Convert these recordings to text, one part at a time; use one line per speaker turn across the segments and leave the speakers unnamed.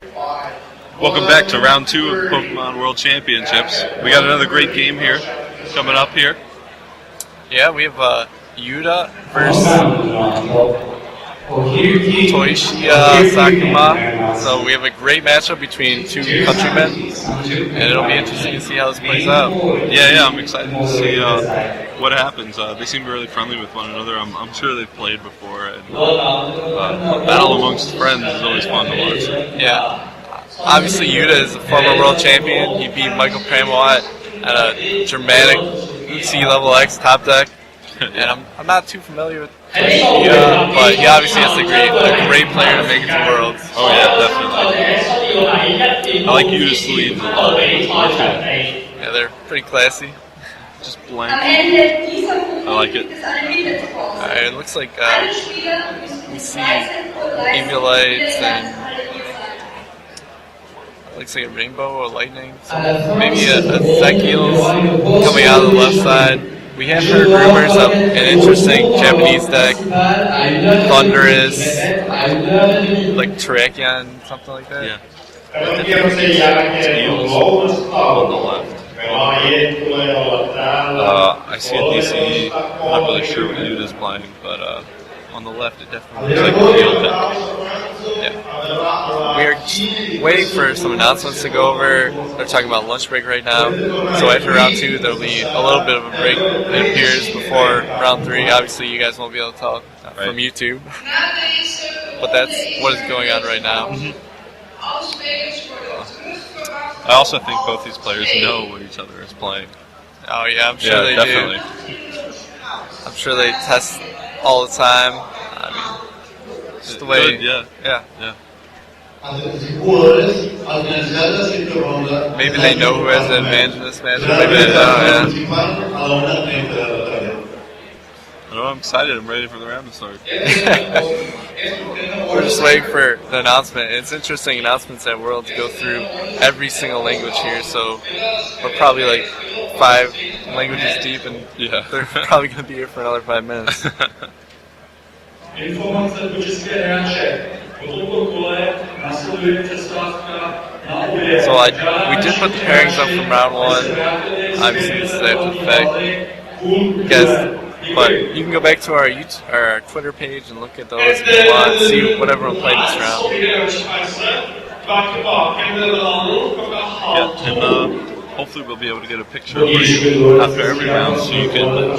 Welcome back to round 2 of Pokemon World Championships. We got another great game here coming up here.
Yeah, we have Yuta versus Toshiya Sakuma. So we have a great matchup between two countrymen, and it'll be interesting to see how this plays out.
Yeah, I'm excited to see what happens. They seem really friendly with one another. I'm sure they've played before, and battle amongst friends is always fun to watch.
Yeah. Obviously, Yuta is a former world champion. He beat Michael Pramawat at a dramatic C-level X top deck. And I'm not too familiar with Toshiya, but he obviously has a great player to make it to Worlds.
Oh yeah, definitely. I like Yuta's sleeves a lot.
Yeah, they're pretty classy.
Just blank. I like it.
Alright, it looks like we see Eelektrik and looks like a rainbow or lightning. So maybe a Zekrom coming out of the left side. We have heard rumors of an interesting Japanese deck, Thunderous, like Terrakion, something like that.
Yeah. Teals on the left. I see a DC. I'm not really sure what Yuta's playing, but on the left it definitely looks like a field deck.
Yeah. We're waiting for some announcements to go over. They're talking about lunch break right now. So after round 2, there'll be a little bit of a break, it appears, before round 3. Obviously, you guys won't be able to tell from YouTube. But that's what is going on right now.
I also think both these players know what each other is playing.
Oh yeah, I'm sure they
definitely.
do. I'm sure they test all the time. I mean, just the way.
Good, yeah.
Maybe they know who has the advantage in this match. Maybe they don't. Yeah.
I know, I'm excited. I'm ready for the round to start.
We're just waiting for the announcement. It's interesting announcements at Worlds go through every single language here, so we're probably like 5 languages deep, and they're probably going to be here for another 5 minutes.
So
we did put the pairings up from round 1. Obviously, this is after the fact. But you can go back to our Twitter page and look at those if you want, see what everyone played this round.
Yeah, and hopefully we'll be able to get a picture of you after every round so you can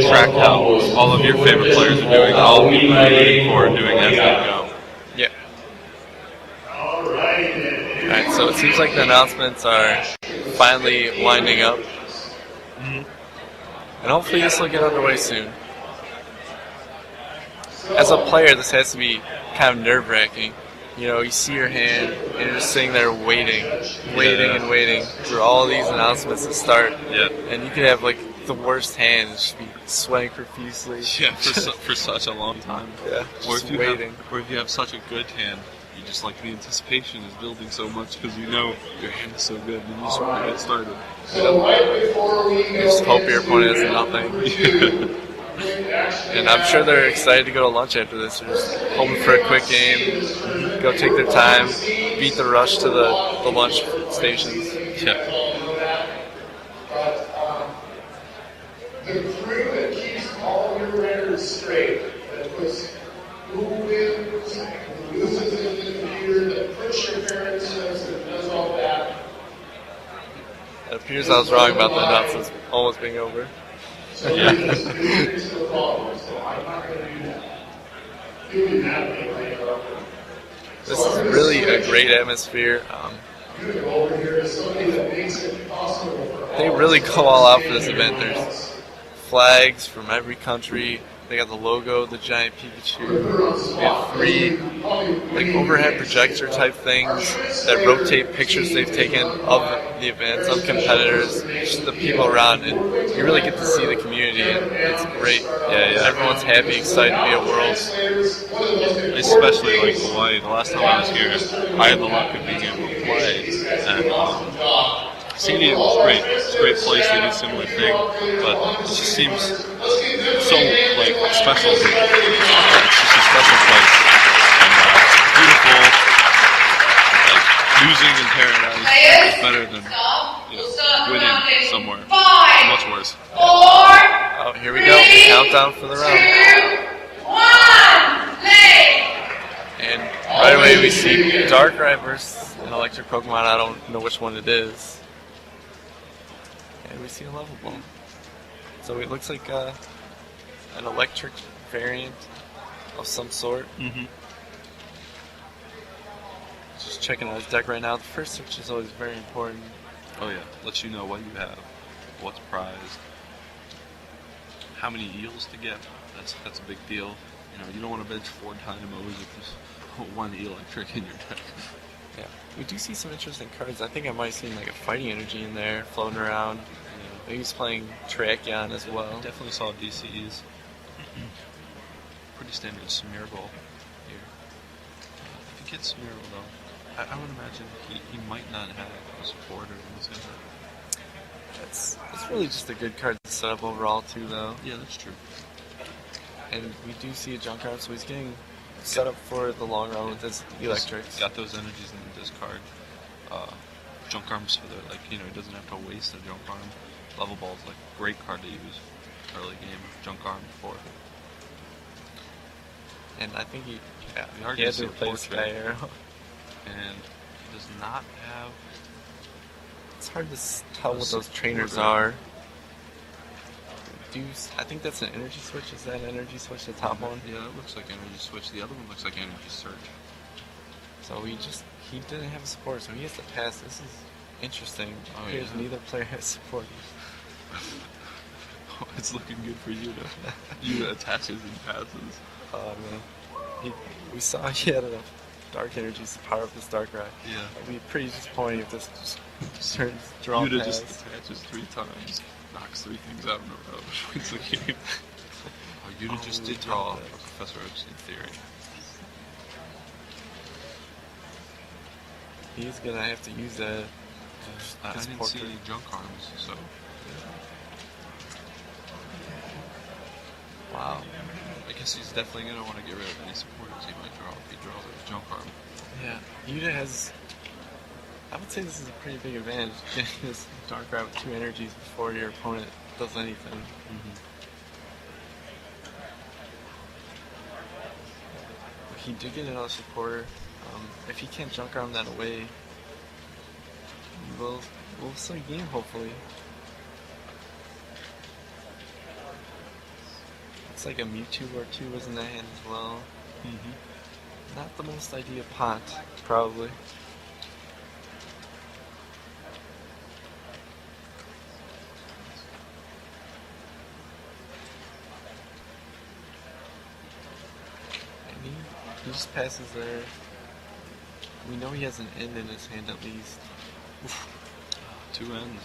track how all of your favorite players are doing, all of people are rooting for doing as they go.
Yeah. Alright, so it seems like the announcements are finally winding up. And hopefully this will get underway soon. As a player, this has to be kind of nerve-wracking. You know, you see your hand, and you're just sitting there waiting and waiting for all these announcements to start.
Yeah.
And you could have, like, the worst hand, and just be sweating profusely.
Yeah, for such a long time.
Yeah,
Or
just waiting.
Or if you have such a good hand, you just like the anticipation is building so much because you know your hand is so good and you just want to get started.
You just hope your opponent has nothing. And I'm sure they're excited to go to lunch after this. They're just hoping for a quick game, go take their time, beat the rush to the lunch stations.
Yeah.
The crew that keeps all your records straight, that puts who wins, who loses in the computer, that puts your parents' that does all that.
It appears I was wrong about the announcements almost being over.
Yeah.
This is really a great atmosphere. They really go all out for this event. There's flags from every country. They got the logo, the giant Pikachu. We have 3 like overhead projector type things that rotate pictures they've taken of the events, of competitors, just the people around, and you really get to see the community, and it's great.
Yeah.
Everyone's happy, excited to be at Worlds.
Especially like Hawaii. The last time I was here, I had the luck of being able to play, and CD was great. It's a great place. They do a similar thing, but it just seems so like special here. It's just a special place, and it's beautiful. Like losing in paradise is better than winning somewhere much worse.
Oh, here we go. Countdown for the round. And right away we see Darkrai versus an electric Pokemon. I don't know which one it is. And we see a level ball. So it looks like an electric variant of some sort.
Mm-hmm.
Just checking out his deck right now. The first search is always very important.
Oh yeah, lets you know what you have, what's prized, how many eels to get. That's a big deal. You know, you don't want to bench 4 Dynamos if there's 1 Eelektrik in your deck.
Yeah, we do see some interesting cards. I think I might have seen like a fighting energy in there floating around. Maybe he's playing Terrakion as well.
Definitely saw DCs. Pretty standard Smeargle here. If he gets Smeargle though, I would imagine he might not have a supporter in this game.
That's really just a good card to set up overall too, though.
Yeah, that's true.
And we do see a junk arm, so he's getting set up for the long run with his Eelektrik.
Got those energies in the discard. Junk arms for the he doesn't have to waste a junk arm. Level ball's like a great card to use early game. Junk arm for.
And I think he
already
had to
see a
replace
portrait.
Sky Arrow.
And he does not have.
It's hard to tell what those trainers
supporter.
are. I think that's an energy switch. Is that an energy switch, the top one?
Yeah, that looks like energy switch. The other one looks like energy surge.
So he didn't have a support, so he has to pass. This is interesting.
Oh,
Here's
yeah.
neither player has supporters.
It's looking good for Yuta. Yuta attaches and passes.
Oh man, we saw he had enough dark energies to power up this Darkrai.
Yeah.
It'd be pretty disappointing if this just turns draw
Yuta
pass.
just attaches 3 times, knocks 3 things out in a row, wins the game. Oh, Yuta just did draw a Professor Oak's in theory.
He's gonna have to use that.
I didn't see any junk arms, so.
Wow.
I guess he's definitely going to want to get rid of any supporters he might draw if he draws a junk arm.
Yeah, Yuta has. I would say this is a pretty big advantage, getting this Darkrai with 2 energies before your opponent does anything. He did get another supporter. If he can't junk arm that away, we'll still game hopefully. Looks like a Mewtwo or 2 was in that hand as well. Not the most ideal pot, probably. And he just passes there. We know he has an end in his hand at least. Oof.
2 ends.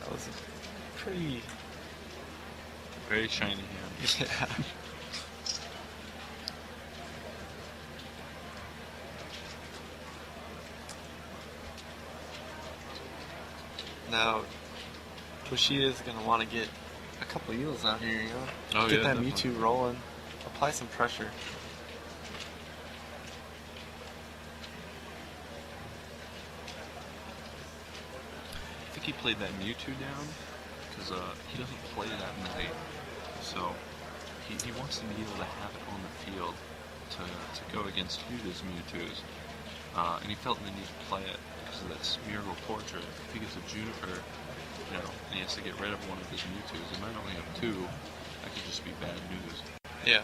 That was a pretty...
Very shiny hand.
Yeah. Now, Toshiya is going to want to get a couple heals out here, you know?
Oh,
Get
yeah,
that
definitely.
Mewtwo rolling. Apply some pressure.
I think he played that Mewtwo down because he doesn't play that many, so he wants to be able to have it on the field to go against Yuta's Mewtwo's, and he felt the need to play it because of that Smeargle portrait. If he gets a Juniper, and he has to get rid of one of his Mewtwo's, he might only have 2. That could just be bad news.
Yeah.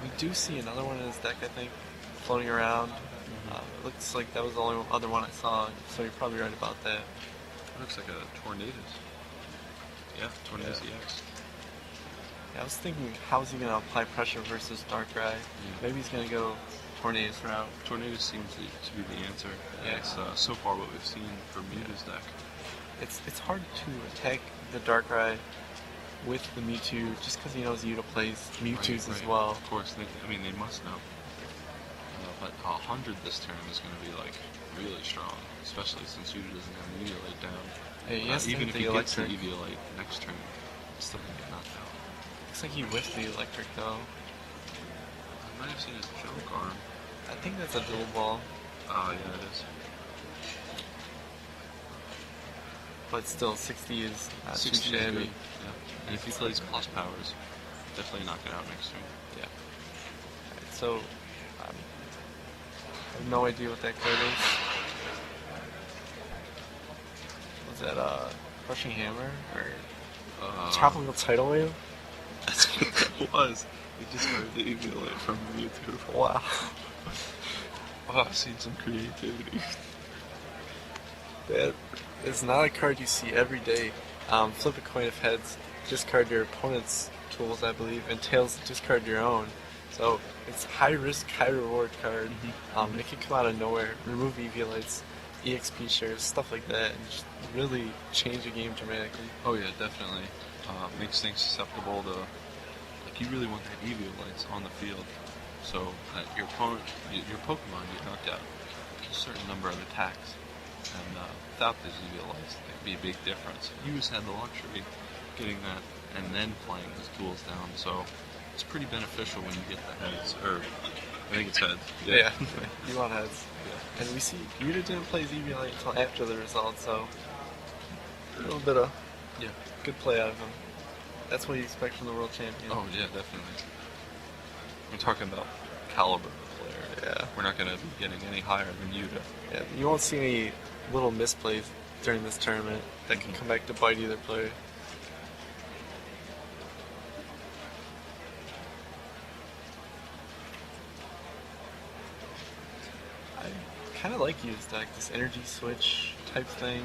We do see another one in his deck, I think, floating around. It looks like that was the only other one I saw, so you're probably right about that.
It looks like a Tornadus. Yeah, Tornadus EX.
Yeah, I was thinking, how's he going to apply pressure versus Darkrai? Maybe he's going to go Tornadus route.
Tornadus seems to be the answer.
Yeah.
It's so far what we've seen from Mewtwo's deck.
It's hard to attack the Darkrai with the Mewtwo just because he knows Yuta plays Mewtwo's as well.
Of course, they must know. But 100 this turn is going to be really strong, especially since Yuta doesn't have an Eviolite down.
Hey, he has to
Even
hit
if he
the
gets the
Eelektrik.
Eviolite next turn, he's still going to get knocked out.
Looks like he whiffed the Electric though.
I might have seen his junk arm.
I think that's a dual ball.
Oh, yeah, it is.
But still, 60 is not too
60 is
shabby.
good. Yeah. And if he plays plus powers, definitely knock it out next turn.
Yeah. Alright, so, I have no idea what that card is. Was that Crushing Hammer or Tropical Tidal Wave?
That's what that was. We just heard the Eelektrik from Mewtwo.
Wow.
Oh, I've seen some creativity.
That is not a card you see every day. Flip a coin of heads, discard your opponent's tools, I believe, and tails, discard your own. So it's high risk, high reward card. It can come out of nowhere, remove Eviolites, EXP shares, stuff like that, and just really change the game dramatically.
Oh yeah, definitely. Makes things susceptible to, like, you really want that Eviolites on the field, so that your opponent, your Pokemon get knocked out a certain number of attacks, and without those Eviolites, there'd be a big difference. You just had the luxury of getting that and then playing his tools down, so it's pretty beneficial when you get the heads, or I think it's heads.
Yeah, you want heads. Yeah. And we see Yuta didn't play Eviolite until after the result, so a little bit of good play out of him. That's what you expect from the world champion.
Oh yeah, definitely. We're talking about caliber of player.
Yeah.
We're not going to be getting any higher than Yuta.
Yeah, you won't see any little misplays during this tournament that can come back to bite either player. I kind of like Yuta's deck, this energy switch type thing.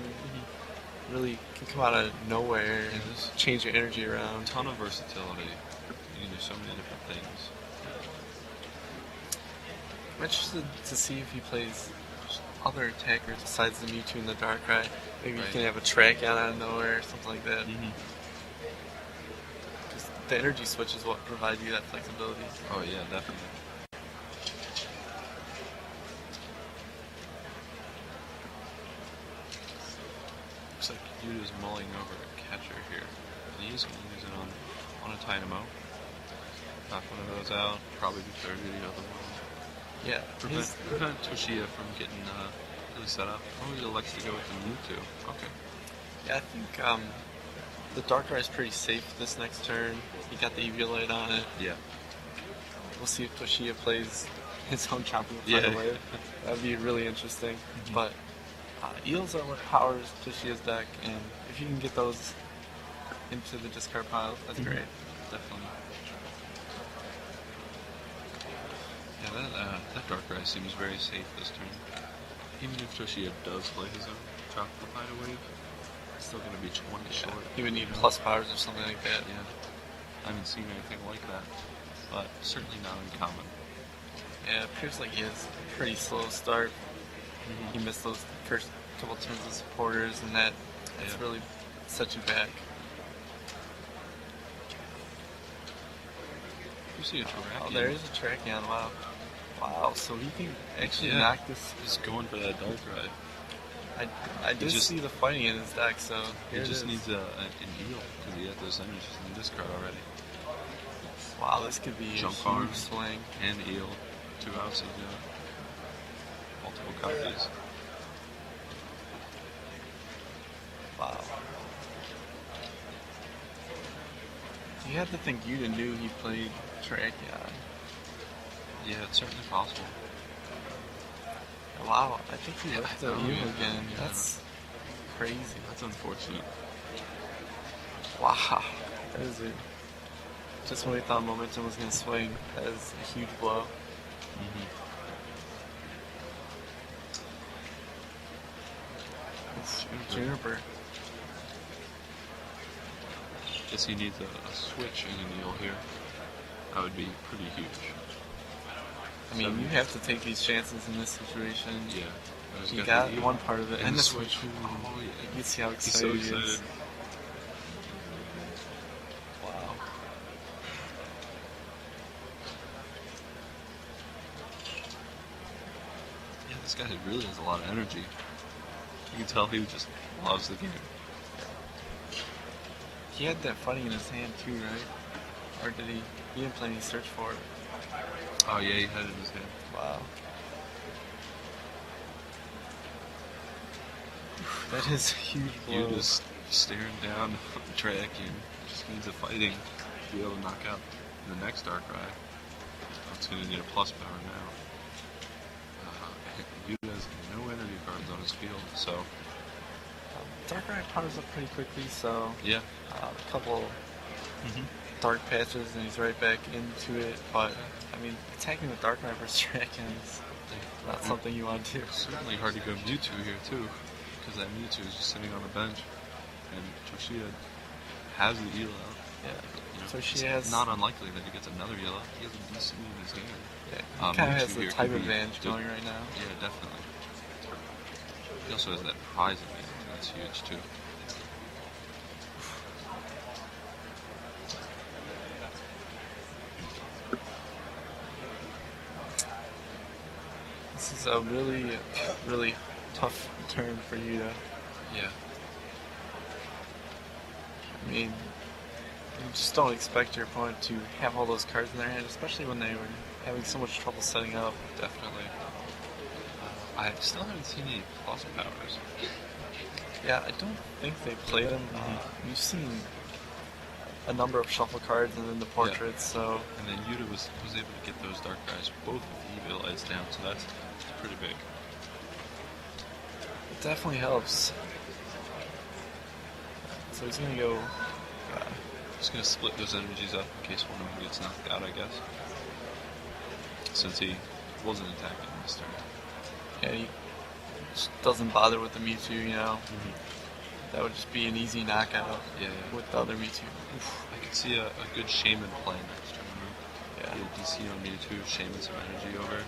Really can come out of nowhere and just change your energy around.
A ton of versatility. You can do so many different things.
I'm interested to see if he plays other attackers besides the Mewtwo and the Darkrai. Maybe you can have a Terrakion out of nowhere or something like that. The energy switch is what provides you that flexibility.
Oh yeah, definitely. Looks like Yuta's mulling over a catcher here. And he's going to use it on a Dynamo. Knock one of those out, probably do 30 the other one.
Yeah.
Prevent Toshiya from getting really set up. Oh, he elects to go with the Mewtwo. Okay.
Yeah, I think the Darkrai is pretty safe this next turn. He got the Eviolite on it.
Yeah.
We'll see if Toshiya plays his own Tropical
Yeah.
Tidal Wave. That'd be really interesting. But Eels are what powers Toshiya's deck, and if you can get those into the discard pile, that's great.
Definitely. Yeah, that Darkrai seems very safe this turn. Even if Toshiya does play his own Tropical Tidal Wave, it's still going to be 20 short.
He would need plus powers or something like that.
Yeah. I haven't seen anything like that, but certainly not uncommon.
Yeah, it appears like he has a pretty slow start. He missed those first couple turns of supporters, and that's really set you back.
You see a Terrakion.
Oh, there is a Terrakion, wow. Wow, so he can actually knock this.
He's going for that Darkrai.
I did see the fighting in his deck, so
he just needs an Eel, because he had those energies in the discard already.
Wow, this could be
Jump
a huge
arm
swing.
and Eel, 2 houses, multiple copies.
Wow. You have to think Yuta knew he played Terrakion.
Yeah, it's certainly possible.
Wow, I think he left the Eel
Yeah.
again.
Yeah.
That's crazy.
That's unfortunate.
Wow. That is it. Just when we thought momentum was going to swing, that is a huge blow. It's Juniper.
Guess he needs a switch and an Eel here. That would be pretty huge.
I mean, you have to take these chances in this situation.
Yeah.
You got one part of it.
And the switch.
Oh, yeah. You can see how
He's so
excited he
excited.
is. Wow.
Yeah, this guy really has a lot of energy. You can tell he just loves the game.
He had that fighting in his hand too, right? Or did he? He didn't play any search for it.
Oh yeah, he had it in his head.
Wow. That is a huge blow.
You just staring down the Terrakion. Just needs a fighting to be able to knock out the next Darkrai. It's going to need a plus power now. Yuta has no energy cards on his field, so
Darkrai powers up pretty quickly, so
yeah.
A couple dark patches and he's right back into it. But I mean, attacking with Darkrai versus Terrakion is not something you want to do.
Certainly hard to go Mewtwo here too, because that Mewtwo is just sitting on the bench, and Toshiya has the Elo.
Yeah.
You know,
So she
it's
has
not unlikely that he gets another yellow. He has a DC in his hand.
Yeah, he kind of has the type advantage going right now.
Yeah, definitely. He also has that prize advantage. That's huge too.
This is a really, really tough turn for Yuta.
Yeah.
I mean, you just don't expect your opponent to have all those cards in their hand, especially when they were having so much trouble setting up.
Definitely. I still haven't seen any plus powers.
Yeah, I don't think they played them. We've seen a number of shuffle cards and then the portraits, so...
And then Yuta was able to get those Darkrai's both with EV lights down, so that's pretty big.
It definitely helps. So he's gonna go...
He's gonna split those energies up in case one of them gets knocked out, I guess. Since he wasn't attacking this turn.
Yeah, he just doesn't bother with the Mewtwo, you know. That would just be an easy knockout with the other Mewtwo. Oof.
I could see a good Shaman play next turn.
Yeah.
Get a DC on Mewtwo, Shaman some energy over,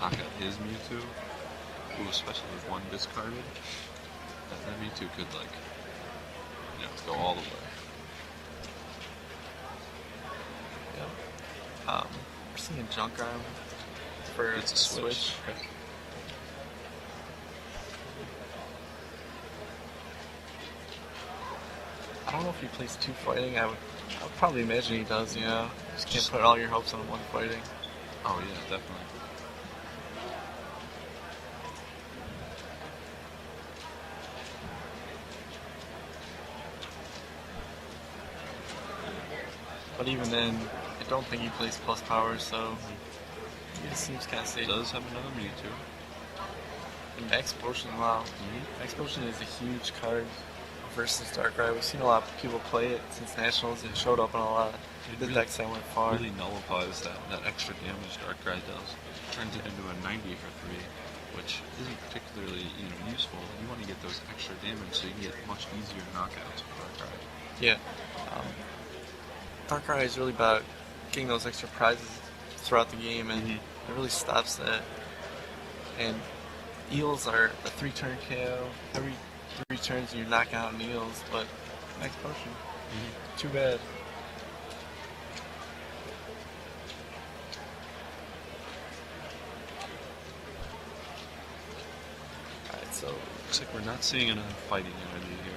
knock out his Mewtwo. Ooh, especially with one discarded. That Mewtwo could, like, you know, go all the way.
Yeah. We're seeing a junk arm for
It's a switch.
I don't know if he plays two fighting. I would probably imagine he does, you know. Just can't put all your hopes on one fighting.
Oh yeah, definitely.
But even then, I don't think he plays plus power, so he seems kind of safe.
Does have another Mewtwo.
And Max Potion, wow. Max Potion is a huge card versus Darkrai. We've seen a lot of people play it since Nationals. It showed up in a lot of the decks that went far.
Really nullifies that extra damage Darkrai does. Turns it into a 90 for 3, which isn't particularly useful. You want to get those extra damage so you can get much easier knockouts with Darkrai.
Yeah. Darkrai is really about getting those extra prizes throughout the game, and it really stops that. And Eels are a 3-turn KO. Every 3 turns you knock out an Eels, but Max Potion. Too bad. Alright, so
Looks like we're not seeing enough fighting energy here.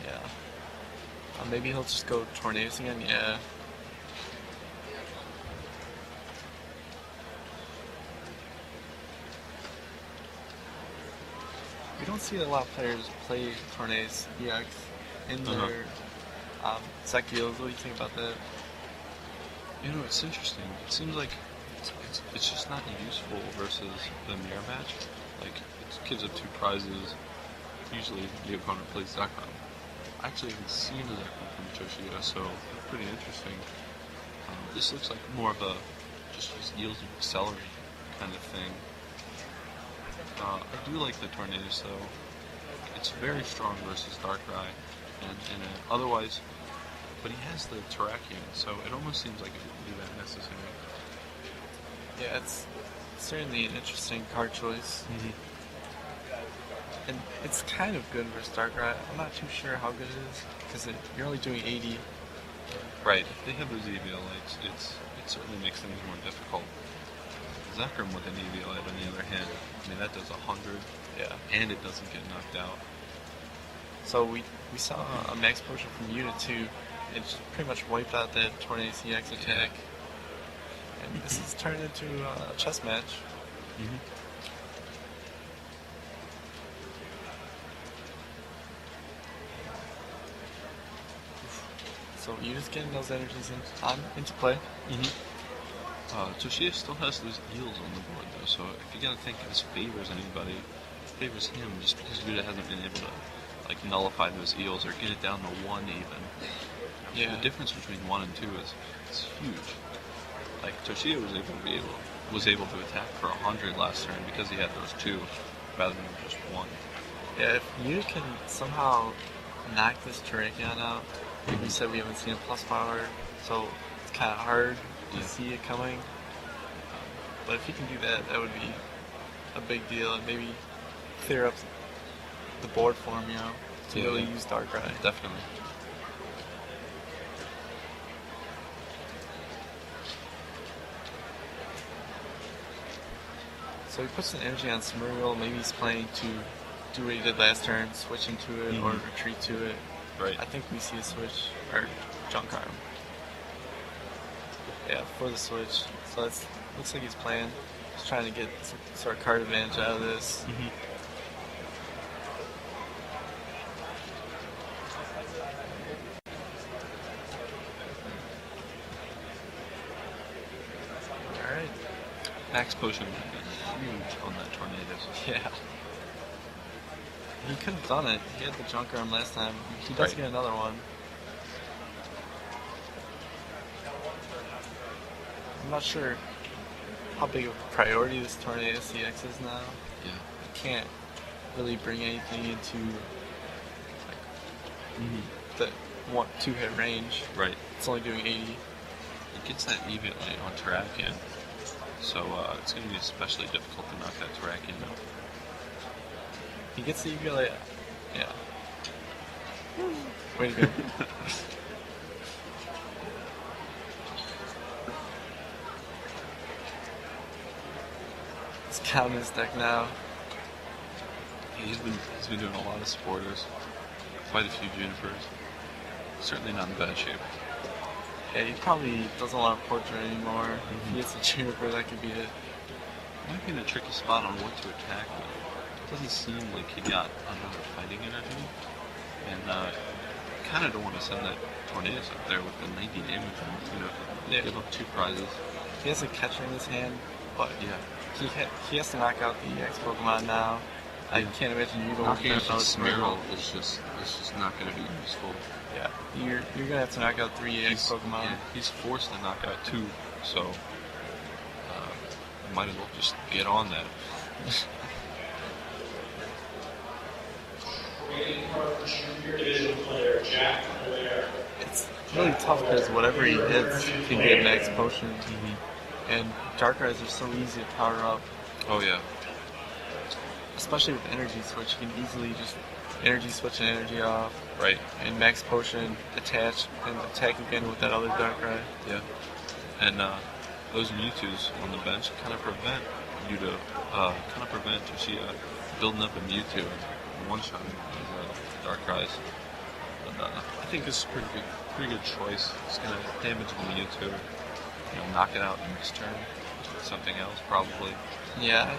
yeah. Maybe he'll just go Tornadus again, yeah. We don't see a lot of players play Tornadus EX in their Zekiels. What do you think about that?
You know, it's interesting. It seems like it's just not useful versus the mirror match. Like, it gives up 2 prizes. Usually the opponent plays Zekrom. I actually haven't seen a Zekrom from Toshiya, so it's pretty interesting. This looks like more of a just yields and accelerate kind of thing. I do like the Tornadus though. It's very strong versus Darkrai, and otherwise, but he has the Terrakion, so it almost seems like it wouldn't be that necessary.
Yeah, it's certainly an interesting card choice. And it's kind of good versus Darkrai. I'm not too sure how good it is, because you're only doing 80.
Right, if they have those EVL lights, it certainly makes things more difficult. Zekrom with an EV light, on the other hand, I mean, that does 100, and it doesn't get knocked out.
So we saw a Max Potion from Yuta too. It just pretty much wiped out that Tornadus EX attack. And this is turned into a chess match. So you're just getting those energies into play.
Toshiya still has those eels on the board though, so if you gotta think this favors anybody, it favors him just because Yuta hasn't been able to like nullify those eels or get it down to 1 even.
Yeah.
The difference between 1 and 2 is huge. Like Toshiya was able to attack for 100 last turn because he had those 2 rather than just 1.
Yeah, if Yuta can somehow knock this Terrakion out, like we said, we haven't seen a plus power, so it's kind of hard to see it coming. But if he can do that, that would be a big deal, and maybe clear up the board for him, to really use Darkrai.
Definitely.
So he puts an energy on Smurgle. Maybe he's planning to do what he did last turn, switch into it or retreat to it.
Right.
I think we see a switch, or Junk Arm. Yeah, for the switch. So that's looks like he's playing. He's trying to get some sort of card advantage out of this. Alright.
Max Potion would be huge on that Tornadus.
Yeah. He could have done it. He had the Junk Arm last time. He does get another one. I'm not sure how big of a priority this Tornado CX is now.
Yeah.
He can't really bring anything into the 2-hit range.
Right.
It's only doing 80.
It gets that evenly on Terrakion, so it's going to be especially difficult to knock that Terrakion out.
He gets the EVLA. Yeah. Way to go. It's counting his deck now.
He's been doing a lot of supporters, quite a few Junipers. Certainly not in bad shape.
Yeah, he probably doesn't want a Portrait anymore. If he gets a Juniper, that could be it.
Might be in a tricky spot on what to attack with. It doesn't seem like he got another fighting energy, and kind of don't want to send that Tornadus up there with the 90 damage and give up 2 prizes.
He has a catcher in his hand, but
Yeah.
he has to knock out the EX Pokemon now. I can't imagine you
Knocking out
going
the Smeargle is just not going to be useful.
Yeah, you're gonna have to knock out 3 EX Pokemon.
Yeah, he's forced to knock out 2, so might as well just get on that.
It's really tough because whatever he hits can get an X potion, and Darkrai's are so easy to power up.
Oh yeah.
Especially with Energy Switch, you can easily just Energy Switch and Energy off.
Right.
And Max Potion, attach, and attack again with that other Darkrai.
Yeah. And those Mewtwo's on the bench kind of prevent you to prevent Toshiya building up a Mewtwo and one-shotting these Darkrai's. But I think this is a pretty good choice. It's going to damage the Mewtwo, knock it out next turn. Something else probably.
Yeah.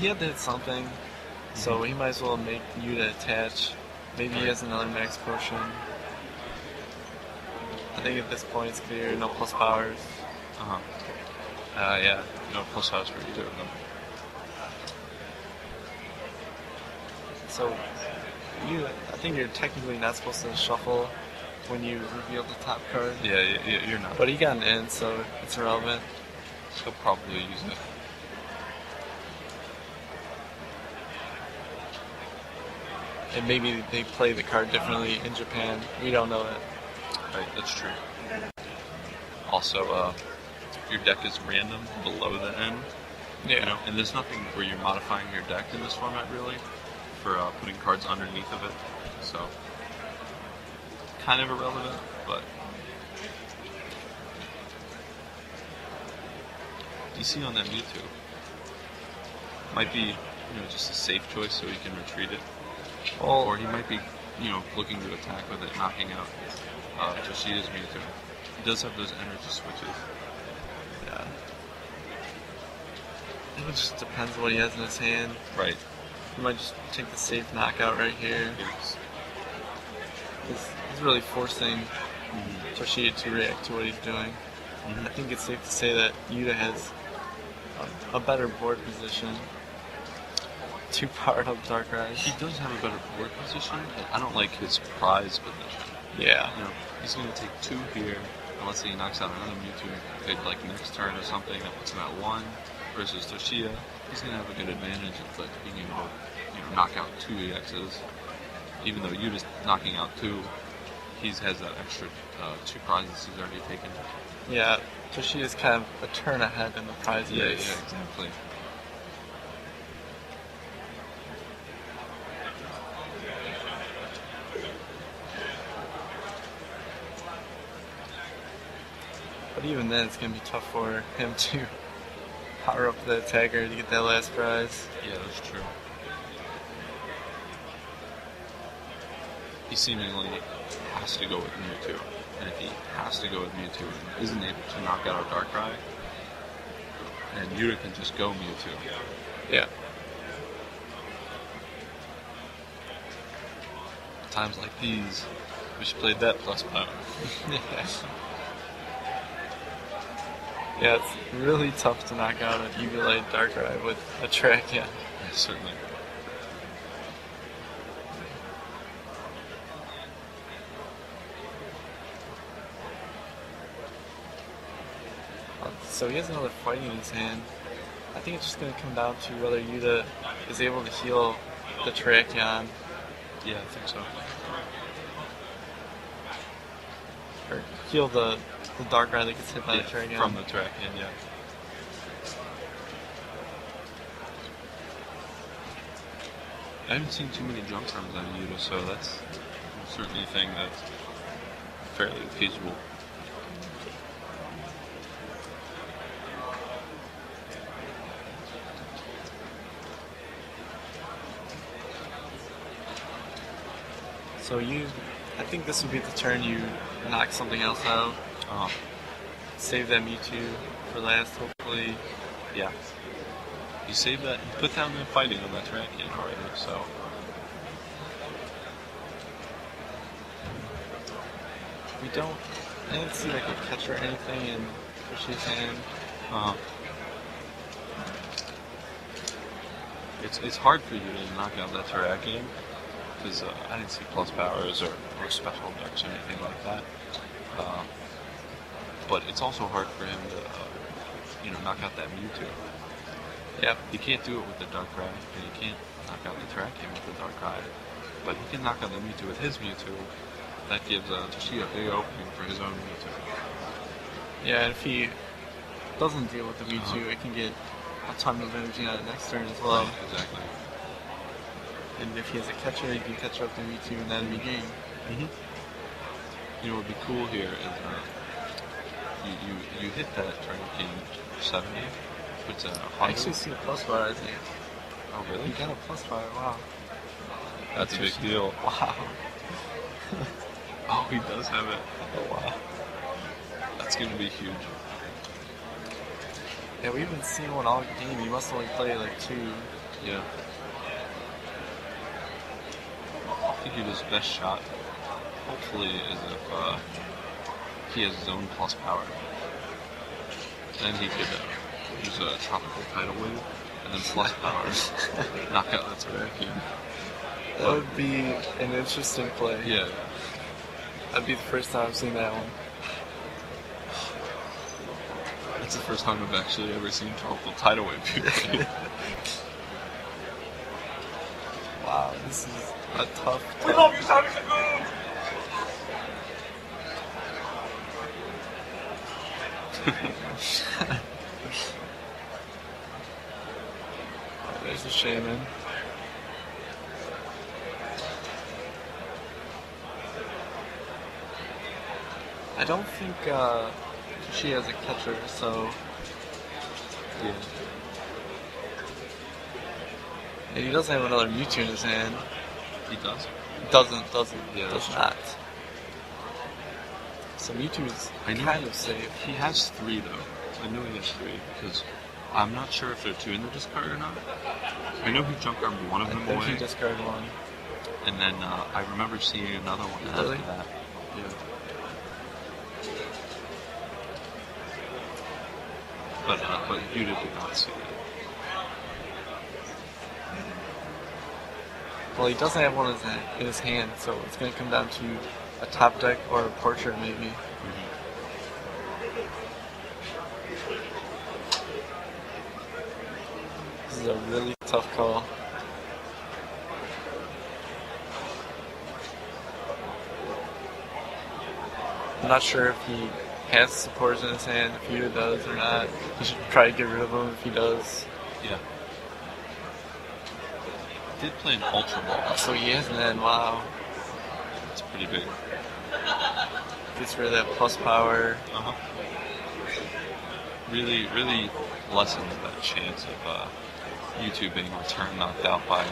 He had to hit something, so he might as well make Yuta attach. Maybe he has another Max Potion. I think at this point it's clear, no plus powers.
Yeah, no plus powers for either of them.
So, I think you're technically not supposed to shuffle when you reveal the top card.
Yeah, you're not.
But he got an in, so it's irrelevant.
He'll probably use it.
And maybe they play the card differently in Japan. We don't know that.
Right, that's true. Also, your deck is random below the end.
Yeah.
And there's nothing where you're modifying your deck in this format, really, for putting cards underneath of it. So, kind of irrelevant, but... DC on that Mewtwo might be, just a safe choice so he can retreat it. Or he might be, looking to attack with it, knocking out Toshiya's Mewtwo. He does have those energy switches.
Yeah. It just depends what he has in his hand.
Right.
He might just take the safe knockout right here.
Yes.
he's really forcing Toshiya to react to what he's doing. I think it's safe to say that Yuta has a better board position. 2 powered up Darkrai.
He does have a better board position, but I don't like his prize position.
Yeah.
You know, he's going to take 2 here, and let's say he knocks out another Mewtwo, like next turn or something, that puts him at 1, versus Toshiya. He's going to have a good advantage of like being able to, knock out 2 EXs. Even though Yuta's knocking out 2, he has that extra 2 prizes he's already taken.
Yeah, Toshiya's kind of a turn ahead in the prize
Yeah,
race.
yeah, exactly.
But even then, it's going to be tough for him to power up the attacker to get that last prize.
Yeah, that's true. He seemingly has to go with Mewtwo. And if he has to go with Mewtwo and isn't able to knock out a Darkrai, then Yuta can just go Mewtwo.
Yeah.
Times like these, we should play that plus power.
Yeah, it's really tough to knock out an Eelektrik Darkrai with a Terrakion.
Yeah, certainly.
So he has another fighting in his hand. I think it's just going to come down to whether Yuta is able to heal the Terrakion.
Yeah, I think so.
Or heal the Darkrai that gets hit by the Terrakion.
From the Terrakion, yeah. I haven't seen too many jump turns on Yuta, so that's certainly a thing that's fairly feasible.
So I think this would be the turn you knock something else out. Save that Mewtwo for last, hopefully.
Yeah. You save that, you put down the fighting on that Terrakion already, so.
I didn't see like a catch or anything in Toshiya's hand.
It's hard for you to knock out that Terrakion, because I didn't see plus powers or special effects or anything like that. But it's also hard for him to, knock out that Mewtwo.
Yep.
He can't do it with the Darkrai, and he can't knock out the Terrakion with the Darkrai. But he can knock out the Mewtwo with his Mewtwo. That gives Toshiya a big opening for his own Mewtwo.
Yeah, and if he doesn't deal with the Mewtwo, it can get a ton of energy on it next turn as well.
Right, exactly.
And if he has a catcher, he can catch up to Mewtwo and that'd be game.
You know what would be cool here is you hit that Terrakion 70, puts a 100.
I actually see a plus bar, I think.
Oh, really?
You got a plus bar, wow.
That's a big deal.
Wow.
Oh, he does have it.
Oh, wow.
That's going to be huge.
Yeah, we haven't seen one all game. He must only play like 2.
Yeah. I think his best shot, hopefully, is if he has his own plus power. Then he could use a tropical tidal wave and then plus power, knock out the Terrakion.
That would be an interesting play.
Yeah.
That'd be the first time I've seen that one.
That's the first time I've actually ever seen tropical tidal wave people.
Wow, this is a tough.
We love you, Tommy Sakuma!
There's a shaman. I don't think she has a catcher, so
Yeah.
and he doesn't have another Mewtwo in his hand.
He does?
Doesn't.
Yeah,
Does
that's true.
not. So Mewtwo's kind of safe.
He has 3 though. I know he has 3 because I'm not sure if there are 2 in the discard or not. I know he junk armed one of them
I think
away,
he discarded one.
and then I remember seeing another one
Really?
after that. Yeah. But Yuta did not see it.
Well, he doesn't have one in his hand, so it's going to come down to a top deck or a portrait, maybe. This is a really tough call. I'm not sure if he has supporters in his hand, if Yuta does or not. He should try to get rid of them if he does.
Yeah. He did play an Ultra Ball.
So he has an end, wow.
It's pretty big.
Gets rid of that plus power.
Really, really lessens that chance of Mewtwo being returned knocked out by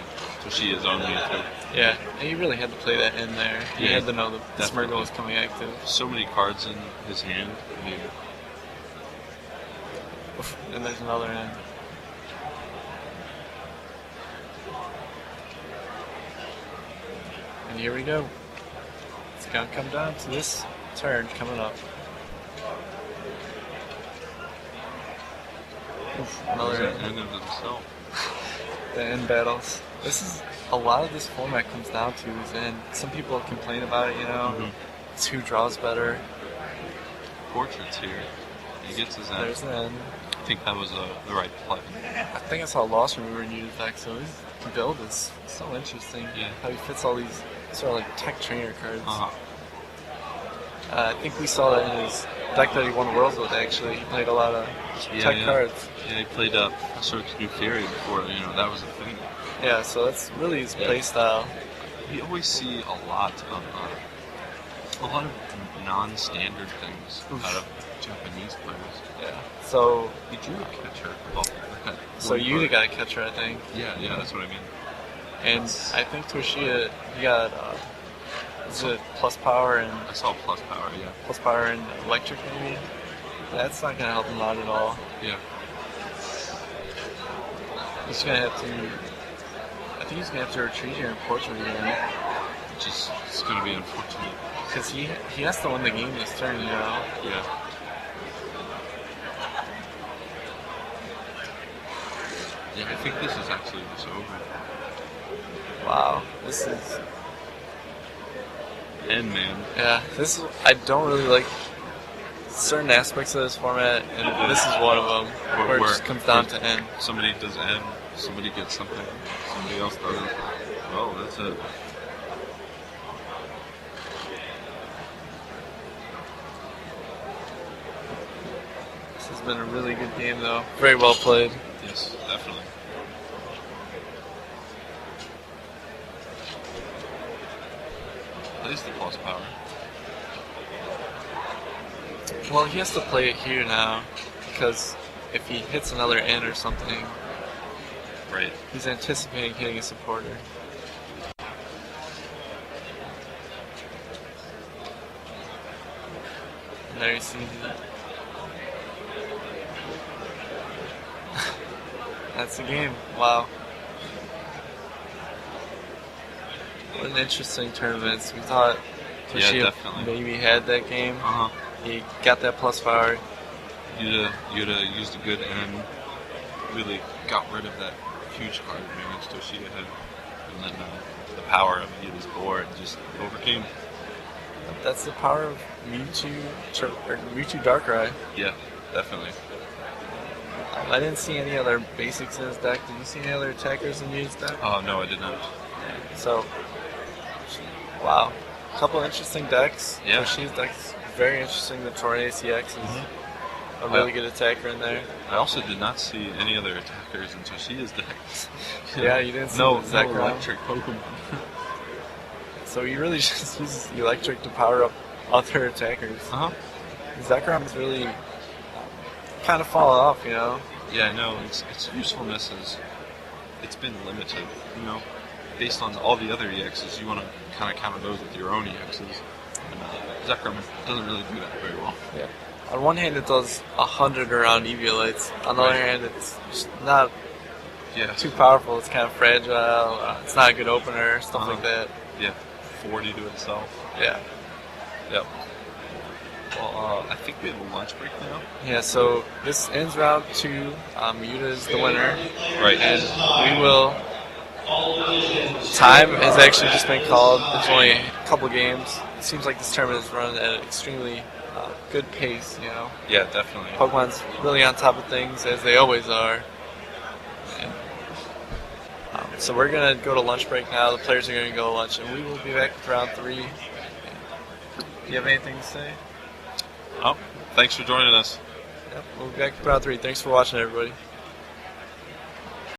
Toshiya's own Mewtwo.
Yeah, and he really had to play that in there. He had to know that Smirgle was coming active.
So many cards in his hand. I mean,
and there's another end. And here we go. It's gonna come down to this turn coming up. Oof, another
end of himself.
The end battles. This is a lot of this format comes down to is end. Some people complain about it, you know. It's who draws better.
Portraits here. He gets his end.
There's an end.
I think that was the right play.
I think I saw Lost Remover in Yuta deck, so his build is so interesting.
Yeah.
How he fits all these sort of like tech trainer cards. I think we saw that in his deck that he won Worlds with, actually. He played a lot of tech cards.
Yeah, he played Professor New Theory before, that was a thing.
Yeah, so that's really his play style.
We always see a lot of non-standard things out of Japanese players.
Yeah. So
he drew a catcher.
So Yuta got a catcher, I think.
Yeah, that's what I mean.
And I think Toshiya, he got is it plus power and
I saw plus power, yeah.
Plus power and electric maybe. That's not gonna help him out at all.
Yeah.
He's gonna have to. I think he's gonna have to retreat here in portrait again.
Which is it's gonna be unfortunate.
Because he has to win the game this turn,
Yeah. Yeah, I think this is actually just over.
Wow, this is.
End, man.
Yeah, this is. I don't really like certain aspects of this format, and this is one of them where it just comes down to end.
Somebody does end, somebody gets something, somebody else doesn't. Oh, that's it.
This has been a really good game, though. Very well played.
Yes, definitely. Plays the plus power.
Well, he has to play it here now, because if he hits another N or something,
right,
he's anticipating hitting a supporter. And there you see it. That's the game. Wow. What an interesting tournament. We thought Toshiya maybe had that game. He got that plus power.
Yuta used a good end. Really got rid of that huge card advantage Toshiya had. And then the power of Yuta's board just overcame.
That's the power of Mewtwo Darkrai.
Yeah, definitely.
I didn't see any other basics in his deck. Did you see any other attackers in Mewtwo's deck?
Oh, no, I did not.
So, wow. A couple interesting decks.
Yeah.
Toshiya's deck's very interesting. The Torrent ACX is a really good attacker in there.
I also did not see any other attackers in Toshiya's deck.
Yeah, you didn't see
no
Zekrom.
electric Pokemon.
So he really just uses the electric to power up other attackers. Zekrom's really kind of fallen off,
Yeah, I know. Its usefulness it's been limited, Based on all the other EXs, you want to kind of counter those with your own EXs. And Zekrom doesn't really do that very well.
Yeah. On one hand, it does 100 around Eviolites. On the other hand, it's just not too powerful. It's kind of fragile. It's not a good opener, stuff like that.
Yeah, 40 to itself.
Yeah.
Yep. Well, I think we have a lunch break now.
Yeah, so this ends round 2. Yuta is the winner.
Right.
And we will. Time has actually just been called. There's only a couple games. It seems like this tournament is run at an extremely good pace, you know.
Yeah, definitely.
Pokemon's really on top of things, as they always are. And, so we're going to go to lunch break now. The players are going to go to lunch, and we will be back with round 3. Do you have anything to say?
Oh, thanks for joining us.
Yep, we'll be back with round 3. Thanks for watching, everybody.